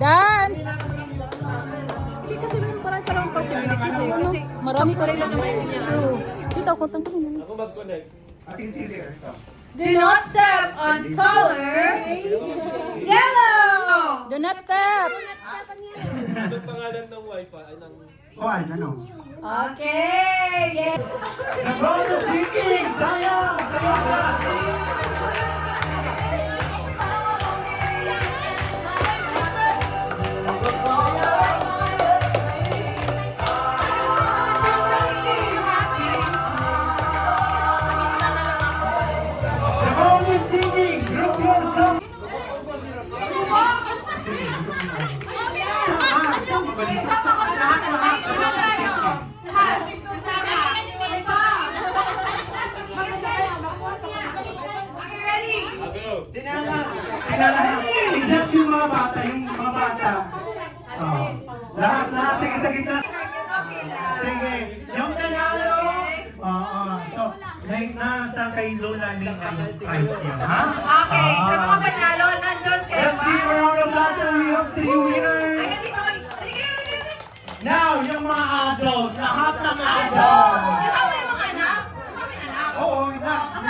Dance! Hindi kasi meron parang possibilities eh. Kasi Marami ka rin lang naman yun niya. Dito ako, tanggalin mo. Ako mag-connect. Do not step on color yellow! Do not step! Anong pangalan ng wifi? Ay, ng... Kuan, ano? Okay! Yes! Nagbago singing! Sayang! Nagbago singing! Group yourself! Go! Except yung mga bata, Oh. Lahat, sige, sa gitna. Sige, yung nanalo. So, nasa kay Lola ni ang prize niya, ha? Okay, sa mga panalo, nandun kay Let's give a round of applause and we have 3 winners. Now, yung mga adult, lahat ng adult. Ikaw may mga anak? May anak? Oo, lahat.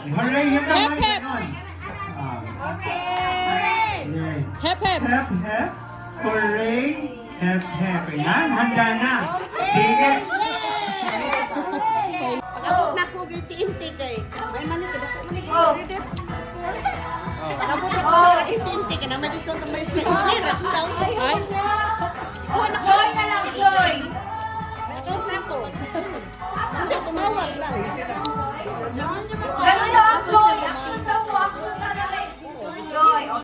Hooray, yung kamay Hep, hep. ganon. Hep, hep! Hep, hep. Hooray, hep, hep. Ayan, handa na. Sige. Abot na ko inti kay. May mani kada ko mani credits score. Abot na ko sa inti kay na may discount may clear. Daw kayo. Ay. Oh, Joy na lang, Joy! Ito na ko. Hindi tumawag lang.